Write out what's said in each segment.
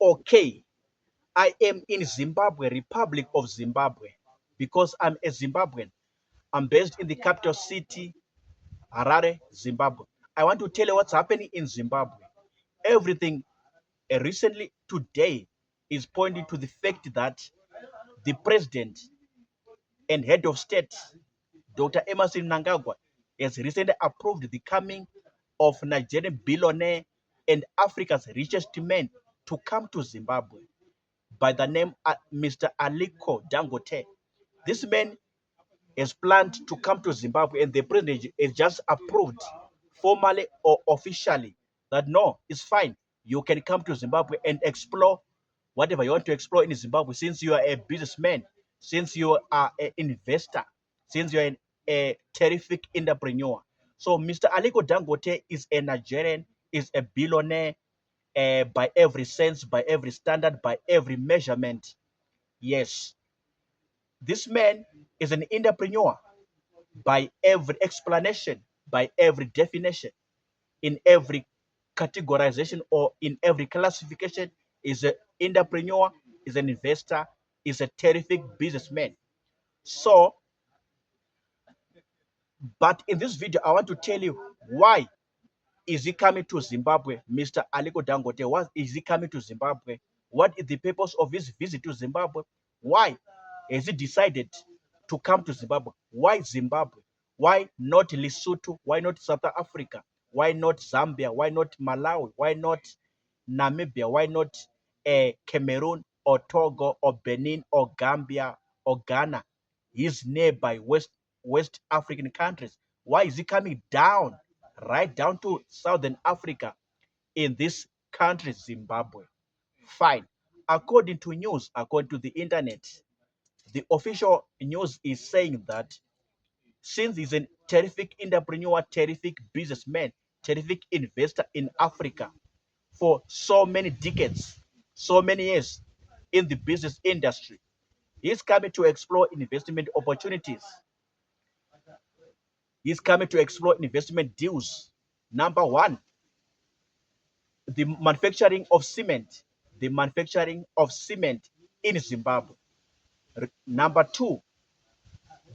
Okay, I am in Zimbabwe, Republic of Zimbabwe, because I'm a Zimbabwean. I'm based in the capital city, Harare, Zimbabwe. I want to tell you what's happening in Zimbabwe. Everything recently today is pointing to the fact that the president and head of state, Dr. Emerson Mnangagwa, has recently approved the coming of Nigerian billionaire and Africa's richest man to come to Zimbabwe by the name Mr. Aliko Dangote. This man has planned to come to Zimbabwe, and the president has just approved formally or officially that no, it's fine. You can come to Zimbabwe and explore whatever you want to explore in Zimbabwe, since you are a businessman, since you are an investor, since you are a terrific entrepreneur. So Mr. Aliko Dangote is a Nigerian, is a billionaire by every sense, by every standard, by every measurement. Yes, this man is an entrepreneur by every explanation, by every definition, in every categorization or in every classification, is an entrepreneur, is an investor, is a terrific businessman. So, but in this video, I want to tell you why is he coming to Zimbabwe, Mr. Aliko Dangote? Why is he coming to Zimbabwe? What is the purpose of his visit to Zimbabwe? Why has he decided to come to Zimbabwe? Why Zimbabwe? Why not Lesotho? Why not South Africa? Why not Zambia? Why not Malawi? Why not Namibia? Why not Cameroon or Togo or Benin or Gambia or Ghana? His nearby West African countries. Why is he coming down, right down to Southern Africa in this country, Zimbabwe? Fine. According to news, according to the internet, the official news is saying that since he's a terrific entrepreneur, terrific businessman, terrific investor in Africa for so many decades, so many years in the business industry, he's coming to explore investment opportunities. He's coming to explore investment deals. Number one, the manufacturing of cement, the manufacturing of cement in Zimbabwe. Number two,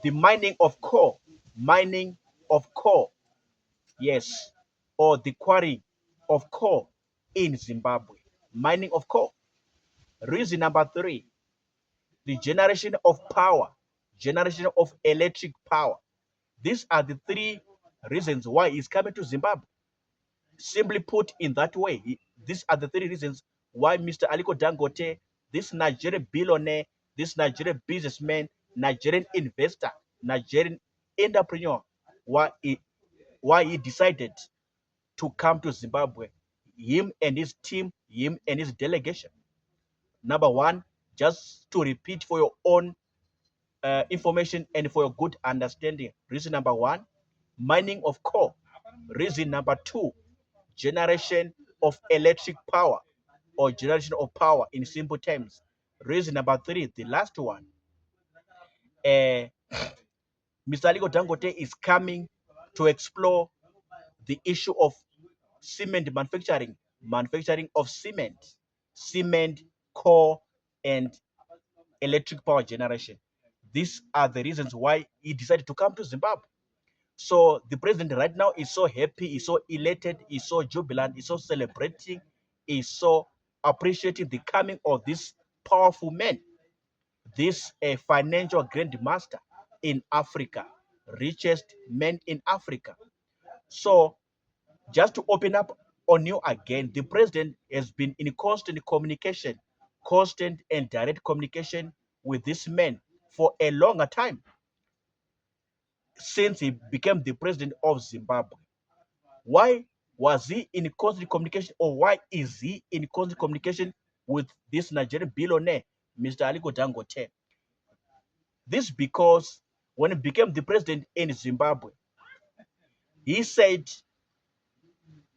the mining of coal, yes, or the quarry of coal in Zimbabwe, mining of coal. Reason number three, the generation of power, generation of electric power. These are the three reasons why he's coming to Zimbabwe. Simply put in that way, these are the three reasons why Mr. Aliko Dangote, this Nigerian billionaire, this Nigerian businessman, Nigerian investor, Nigerian entrepreneur, why he decided to come to Zimbabwe, him and his team, him and his delegation. Number one, just to repeat for your own information and for your good understanding. Reason number one, mining of coal. Reason number two, generation of electric power or generation of power in simple terms. Reason number three, the last one, uh, Mr. Aliko Dangote is coming to explore the issue of cement manufacturing, manufacturing of cement, coal, and electric power generation. These are the reasons why he decided to come to Zimbabwe. So the president right now is so happy, is so elated, is so jubilant, is so celebrating, is so appreciating the coming of this powerful man, this financial grandmaster in Africa, richest man in Africa. So just to open up on you again, the president has been in constant communication, constant and direct communication with this man for a longer time since he became the president of Zimbabwe. Why was he in constant communication, or why is he in constant communication with this Nigerian billionaire, Mr. Aliko Dangote? This because when he became the president in Zimbabwe, he said,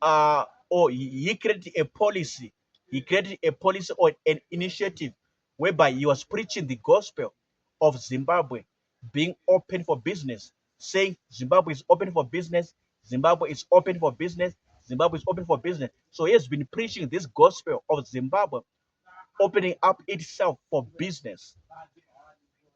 or he created a policy. He created a policy or an initiative whereby he was preaching the gospel of Zimbabwe being open for business, saying Zimbabwe is open for business, Zimbabwe is open for business, Zimbabwe is open for business. So he has been preaching this gospel of Zimbabwe opening up itself for business.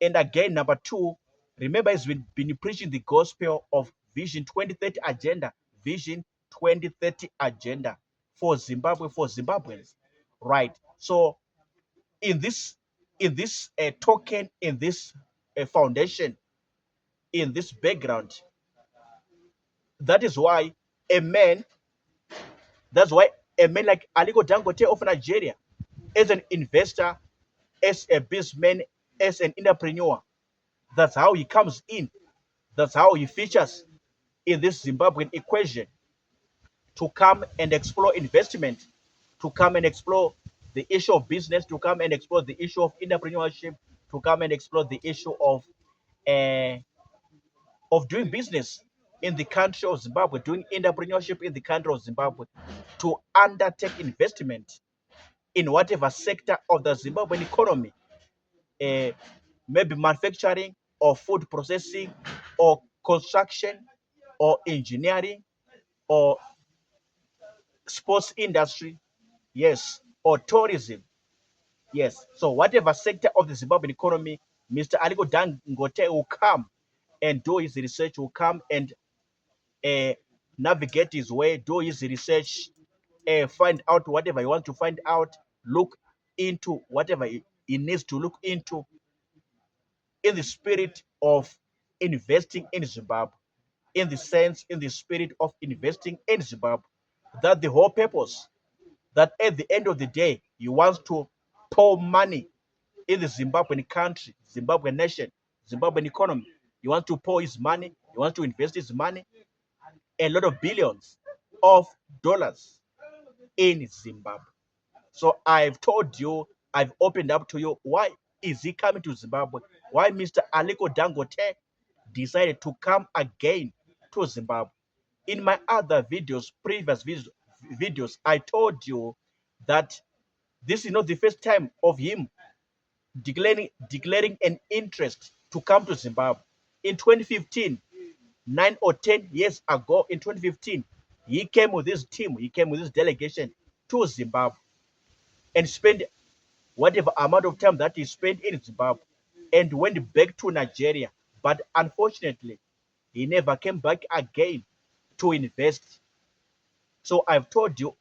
And again, number two, remember, he's been preaching the gospel of Vision 2030 agenda, Vision 2030 agenda for Zimbabwe, for Zimbabweans, right? So in this token, in this foundation, in this background, that is why a man, that's why a man like Aliko Dangote of Nigeria, as an investor, as a businessman, as an entrepreneur, that's how he comes in. That's how he features in this Zimbabwean equation to come and explore investment, to come and explore the issue of business, to come and explore the issue of entrepreneurship, to come and explore the issue uh, of doing business in the country of Zimbabwe, doing entrepreneurship in the country of Zimbabwe, to undertake investment in whatever sector of the Zimbabwean economy, uh, maybe manufacturing or food processing or construction or engineering or sports industry, yes, or tourism, yes. So whatever sector of the Zimbabwean economy, Mr. Aliko Dangote will come and do his research, will come and uh, navigate his way, do his research, find out whatever he wants to find out, look into whatever he needs to look into in the spirit of investing in Zimbabwe, in the sense, in the spirit of investing in Zimbabwe. That the whole purpose, that at the end of the day, he wants to pour money in the Zimbabwean country, Zimbabwean nation, Zimbabwean economy. He wants to pour his money, he wants to invest his money, a lot of billions of dollars in Zimbabwe. So I've told you, I've opened up to you why is he coming to Zimbabwe? Why Mr. Aliko Dangote decided to come again to Zimbabwe? In my other videos, previous videos, I told you that this is not the first time of him declaring an interest to come to Zimbabwe. In 2015, 9 or 10 years ago, in 2015, he came with his team, he came with his delegation to Zimbabwe and spent whatever amount of time that he spent in Zimbabwe and went back to Nigeria. But unfortunately, he never came back again to invest. So I've told you,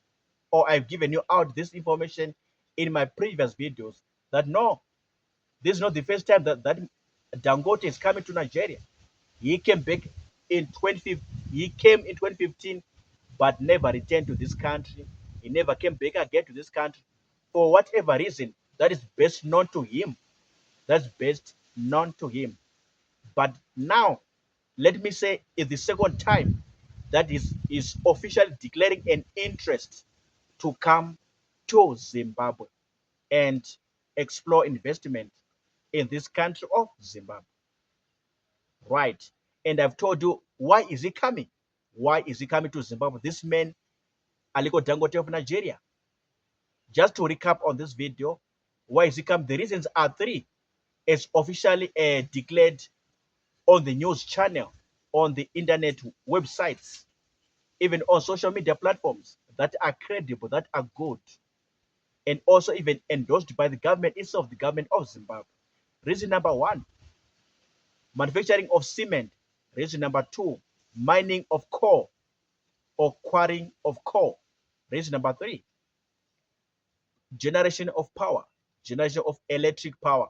or I've given you out this information in my previous videos, that no, this is not the first time that Dangote is coming to Nigeria. He came back in 2015. He came in 2015, but never returned to this country. He never came back again to this country for whatever reason that is best known to him. That's best known to him. But now, let me say, it's the second time that is officially declaring an interest to come to Zimbabwe and explore investment in this country of Zimbabwe. Right. And I've told you, why is he coming? Why is he coming to Zimbabwe? This man, Aliko Dangote of Nigeria. Just to recap on this video, why is he coming? The reasons are three. It's officially declared on the news channel, on the internet websites, even on social media platforms that are credible, that are good, and also even endorsed by the government itself, the government of Zimbabwe. Reason number one, manufacturing of cement. Reason number two, mining of coal or quarrying of coal. Reason number three, generation of power, generation of electric power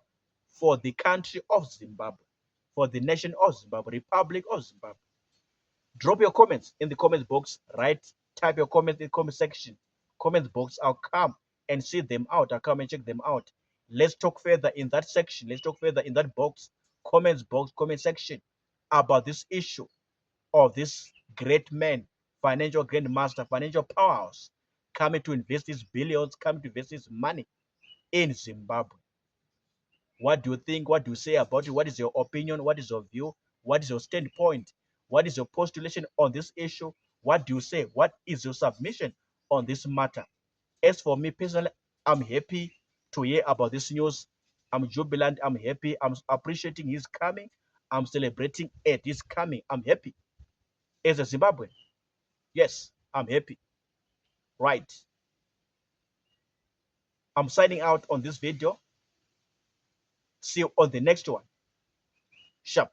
for the country of Zimbabwe, for the nation of Zimbabwe, Republic of Zimbabwe. Drop your comments in the comment box. Right, type your comments in the comment section, comment box. I'll come and see them out. I'll come and check them out. Let's talk further in that section. Let's talk further in that box, comment section, about this issue of this great man, financial grandmaster, financial powerhouse, coming to invest his billions, coming to invest his money in Zimbabwe. What do you think? What do you say about it? What is your opinion? What is your view? What is your standpoint? What is your postulation on this issue? What do you say? What is your submission on this matter? As for me personally, I'm happy to hear about this news. I'm jubilant. I'm happy. I'm appreciating his coming. I'm celebrating at his coming. I'm happy as a Zimbabwean. Yes, I'm happy. Right. I'm signing out on this video. See you on the next one. Sharp.